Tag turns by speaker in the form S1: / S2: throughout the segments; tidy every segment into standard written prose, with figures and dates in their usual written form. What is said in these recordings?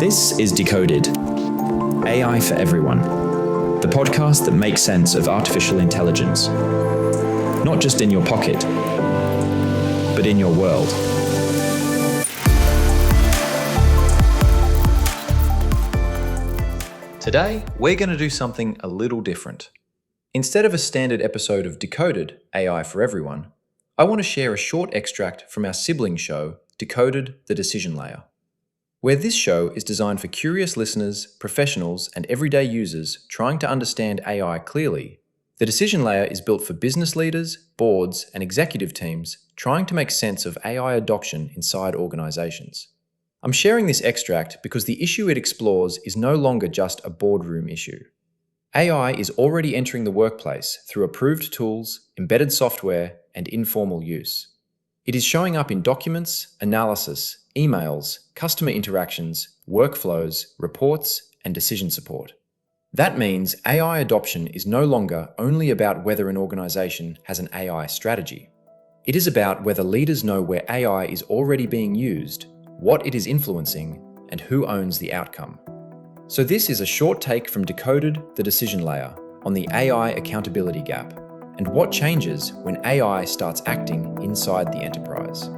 S1: This is Decoded, AI for Everyone, the podcast that makes sense of artificial intelligence, not just in your pocket, but in your world.
S2: Today, we're going to do something a little different. Instead of a standard episode of Decoded, AI for Everyone, I want to share a short extract from our sibling show, Decoded, the Decision Layer. Where this show is designed for curious listeners, professionals, and everyday users trying to understand AI clearly, the Decision Layer is built for business leaders, boards, and executive teams trying to make sense of AI adoption inside organizations. I'm sharing this extract because the issue it explores is no longer just a boardroom issue. AI is already entering the workplace through approved tools, embedded software, and informal use. It is showing up in documents, analysis, emails, customer interactions, workflows, reports, and decision support. That means AI adoption is no longer only about whether an organization has an AI strategy. It is about whether leaders know where AI is already being used, what it is influencing, and who owns the outcome. So this is a short take from Decoded, the Decision Layer, on the AI accountability gap, and what changes when AI starts acting inside the enterprise.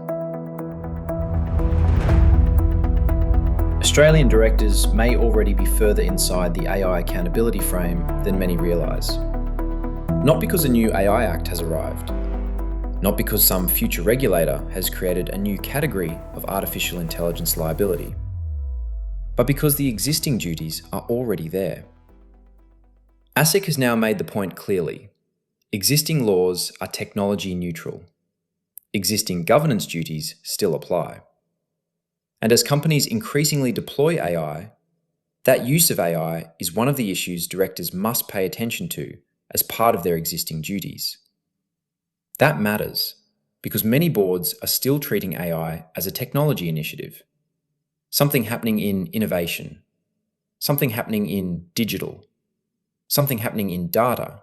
S2: Australian directors may already be further inside the AI accountability frame than many realise. Not because a new AI Act has arrived, not because some future regulator has created a new category of artificial intelligence liability, but because the existing duties are already there. ASIC has now made the point clearly. Existing laws are technology neutral. Existing governance duties still apply. And as companies increasingly deploy AI, that use of AI is one of the issues directors must pay attention to as part of their existing duties. That matters because many boards are still treating AI as a technology initiative, something happening in innovation, something happening in digital, something happening in data,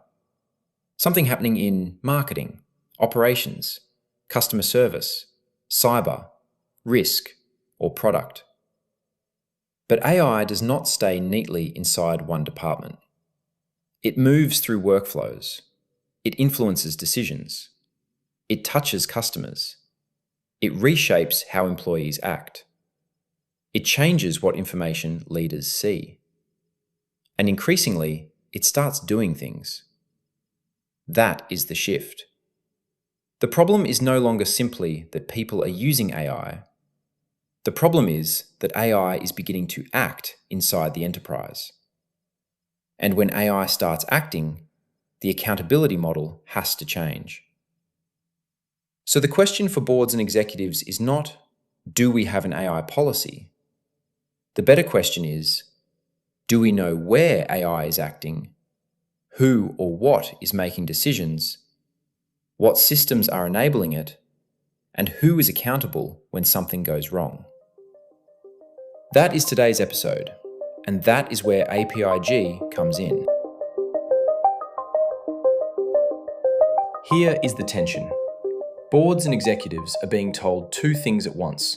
S2: something happening in marketing, operations, customer service, cyber, risk, or product. But AI does not stay neatly inside one department. It moves through workflows. It influences decisions. It touches customers. It reshapes how employees act. It changes what information leaders see. And increasingly, it starts doing things. That is the shift. The problem is no longer simply that people are using AI. The problem is that AI is beginning to act inside the enterprise. And when AI starts acting, the accountability model has to change. So the question for boards and executives is not, do we have an AI policy? The better question is, do we know where AI is acting, who or what is making decisions, what systems are enabling it, and who is accountable when something goes wrong? That is today's episode, and that is where APIG comes in. Here is the tension. Boards and executives are being told two things at once.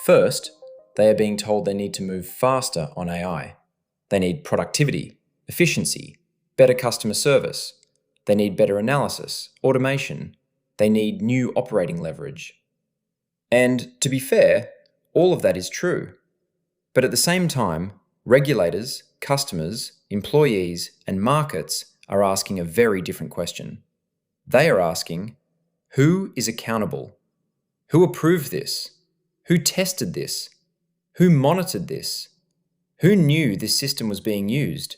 S2: First, they are being told they need to move faster on AI. They need productivity, efficiency, better customer service. They need better analysis, automation. They need new operating leverage. And to be fair, all of that is true. But at the same time, regulators, customers, employees, and markets are asking a very different question. They are asking, who is accountable? Who approved this? Who tested this? Who monitored this? Who knew this system was being used?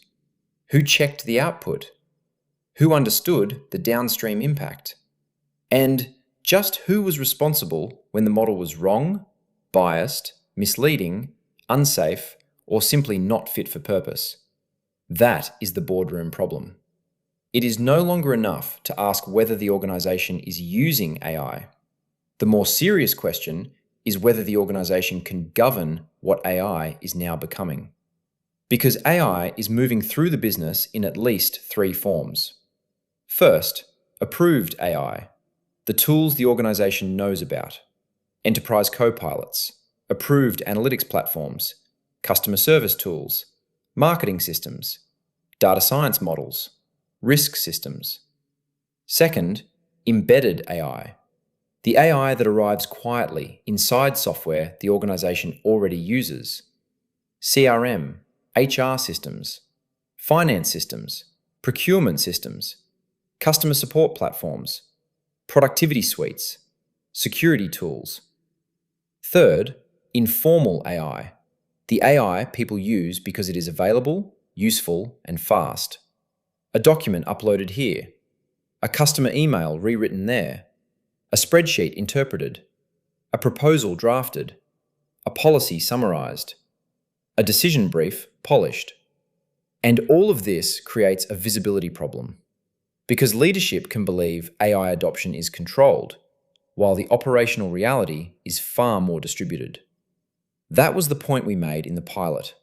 S2: Who checked the output? Who understood the downstream impact? And just who was responsible when the model was wrong, biased, misleading, unsafe, or simply not fit for purpose? That is the boardroom problem. It is no longer enough to ask whether the organization is using AI. The more serious question is whether the organization can govern what AI is now becoming. Because AI is moving through the business in at least three forms. First, approved AI, the tools the organization knows about. Enterprise co-pilots, approved analytics platforms, customer service tools, marketing systems, data science models, risk systems. Second, embedded AI. The AI that arrives quietly inside software the organization already uses. CRM, HR systems, finance systems, procurement systems, customer support platforms, productivity suites, security tools. Third, informal AI. The AI people use because it is available, useful, and fast. A document uploaded here, a customer email rewritten there, a spreadsheet interpreted, a proposal drafted, a policy summarized, a decision brief polished. And all of this creates a visibility problem, because leadership can believe AI adoption is controlled, while the operational reality is far more distributed. That was the point we made in the pilot.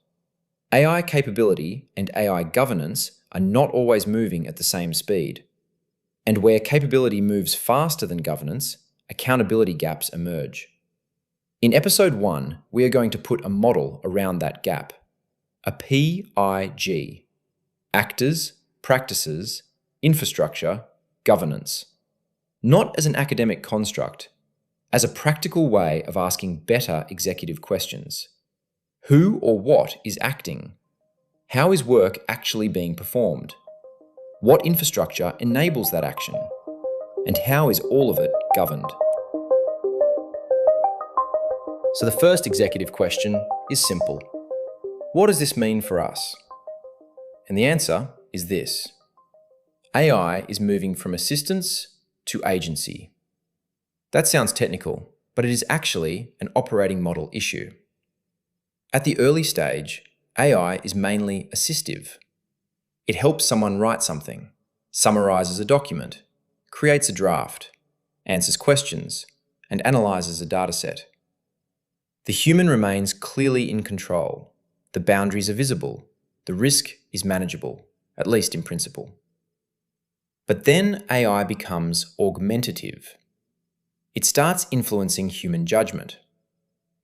S2: AI capability and AI governance are not always moving at the same speed. And where capability moves faster than governance, accountability gaps emerge. In episode 1, we are going to put a model around that gap. A PIG. Actors, practices, infrastructure, governance. Not as an academic construct, as a practical way of asking better executive questions. Who or what is acting? How is work actually being performed? What infrastructure enables that action? And how is all of it governed? So the first executive question is simple. What does this mean for us? And the answer is this. AI is moving from assistance to agency. That sounds technical, but it is actually an operating model issue. At the early stage, AI is mainly assistive. It helps someone write something, summarizes a document, creates a draft, answers questions, and analyzes a dataset. The human remains clearly in control. The boundaries are visible. The risk is manageable, at least in principle. But then AI becomes augmentative. It starts influencing human judgment.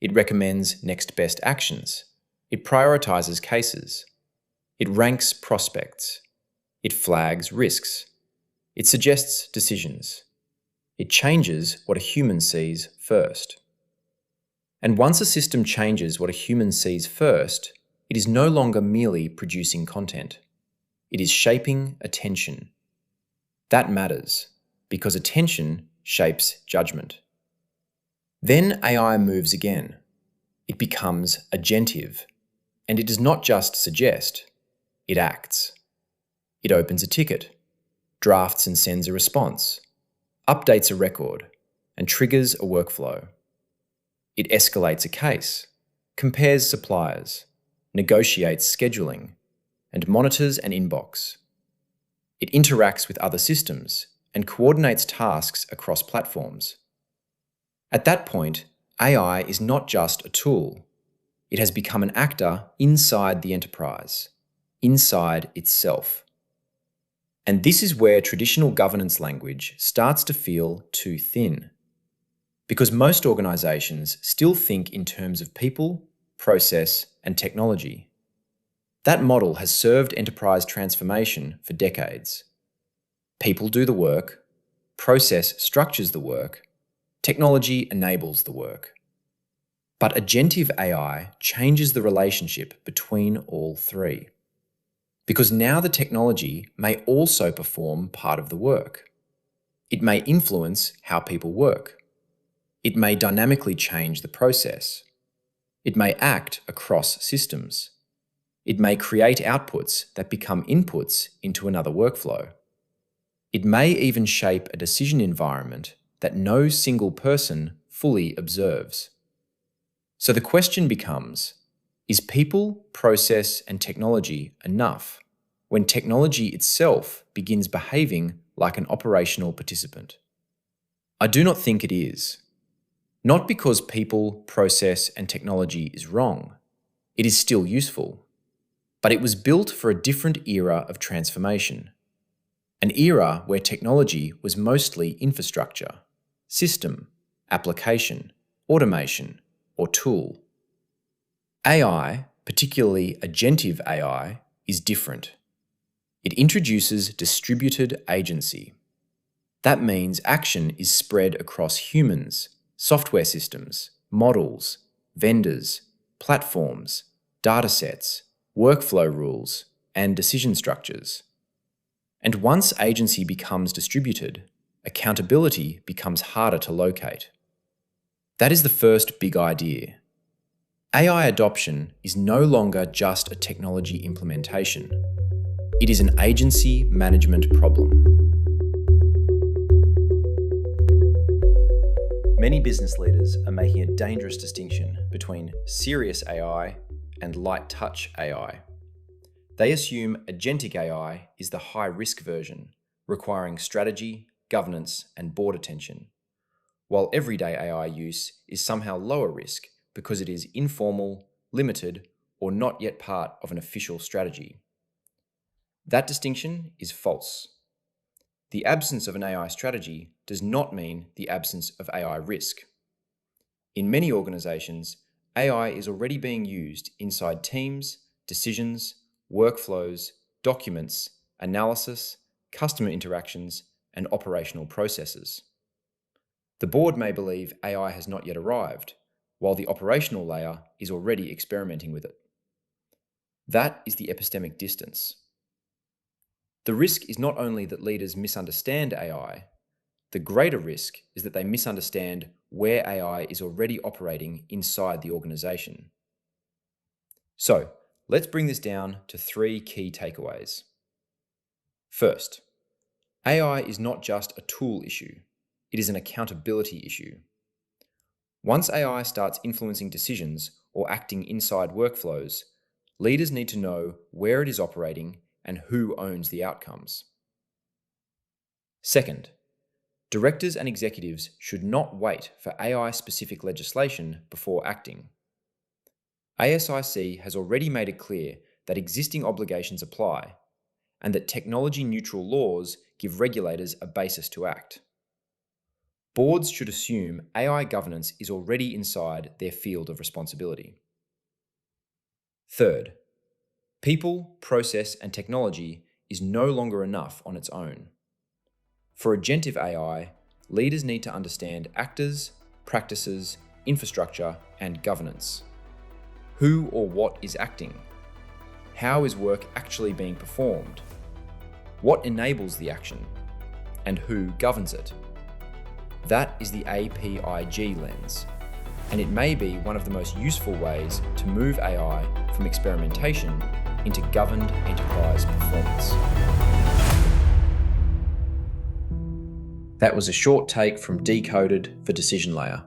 S2: It recommends next best actions. It prioritizes cases. It ranks prospects. It flags risks. It suggests decisions. It changes what a human sees first. And once a system changes what a human sees first, it is no longer merely producing content. It is shaping attention. That matters, because attention shapes judgment. Then AI moves again. It becomes agentive, and it does not just suggest, it acts. It opens a ticket, drafts and sends a response, updates a record, and triggers a workflow. It escalates a case, compares suppliers, negotiates scheduling, and monitors an inbox. It interacts with other systems and coordinates tasks across platforms. At that point, AI is not just a tool. It has become an actor inside the enterprise, inside itself. And this is where traditional governance language starts to feel too thin. Because most organizations still think in terms of people, process, and technology. That model has served enterprise transformation for decades. People do the work, process structures the work, technology enables the work. But agentive AI changes the relationship between all three. Because now the technology may also perform part of the work. It may influence how people work. It may dynamically change the process. It may act across systems. It may create outputs that become inputs into another workflow. It may even shape a decision environment that no single person fully observes. So the question becomes, is people, process, and technology enough when technology itself begins behaving like an operational participant? I do not think it is. Not because people, process, and technology is wrong. It is still useful. But it was built for a different era of transformation. An era where technology was mostly infrastructure, system, application, automation, or tool. AI, particularly agentive AI, is different. It introduces distributed agency. That means action is spread across humans, software systems, models, vendors, platforms, datasets, workflow rules, and decision structures. And once agency becomes distributed, accountability becomes harder to locate. That is the first big idea. AI adoption is no longer just a technology implementation. It is an agency management problem. Many business leaders are making a dangerous distinction between serious AI and light touch AI. They assume agentic AI is the high-risk version, requiring strategy, governance, and board attention, while everyday AI use is somehow lower risk because it is informal, limited, or not yet part of an official strategy. That distinction is false. The absence of an AI strategy does not mean the absence of AI risk. In many organizations, AI is already being used inside teams, decisions, workflows, documents, analysis, customer interactions, and operational processes. The board may believe AI has not yet arrived, while the operational layer is already experimenting with it. That is the epistemic distance. The risk is not only that leaders misunderstand AI, the greater risk is that they misunderstand where AI is already operating inside the organization. So, let's bring this down to 3 key takeaways. First, AI is not just a tool issue, it is an accountability issue. Once AI starts influencing decisions or acting inside workflows, leaders need to know where it is operating and who owns the outcomes. Second, directors and executives should not wait for AI-specific legislation before acting. ASIC has already made it clear that existing obligations apply and that technology-neutral laws give regulators a basis to act. Boards should assume AI governance is already inside their field of responsibility. Third, people, process, and technology is no longer enough on its own. For agentive AI, leaders need to understand actors, practices, infrastructure, and governance. Who or what is acting? How is work actually being performed? What enables the action? And who governs it? That is the APIG lens, and it may be one of the most useful ways to move AI from experimentation into governed enterprise performance. That was a short take from Decoded for Decision Layer,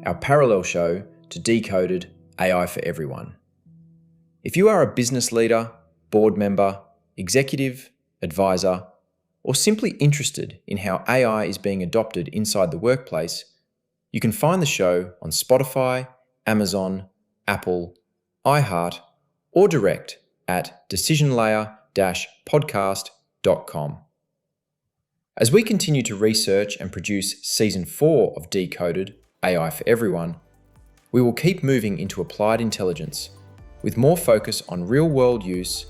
S2: our parallel show to Decoded AI for Everyone. If you are a business leader, board member, executive, advisor, or simply interested in how AI is being adopted inside the workplace, you can find the show on Spotify, Amazon, Apple, iHeart, or direct at decisionlayer-podcast.com. As we continue to research and produce Season 4 of Decoded, AI for Everyone, we will keep moving into applied intelligence with more focus on real-world use,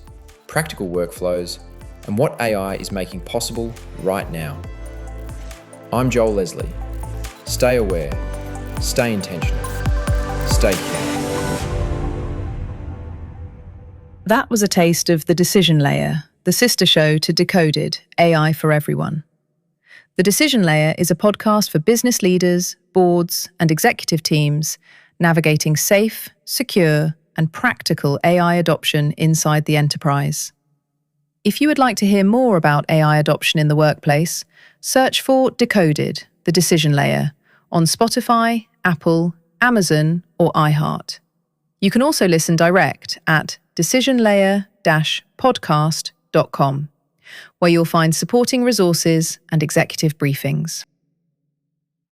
S2: practical workflows, and what AI is making possible right now. I'm Joel Leslie. Stay aware, stay intentional, stay curious.
S3: That was a taste of The Decision Layer, the sister show to Decoded, AI for Everyone. The Decision Layer is a podcast for business leaders, boards, and executive teams navigating safe, secure, and practical AI adoption inside the enterprise. If you would like to hear more about AI adoption in the workplace, search for Decoded, the Decision Layer, on Spotify, Apple, Amazon, or iHeart. You can also listen direct at decisionlayer-podcast.com, where you'll find supporting resources and executive briefings.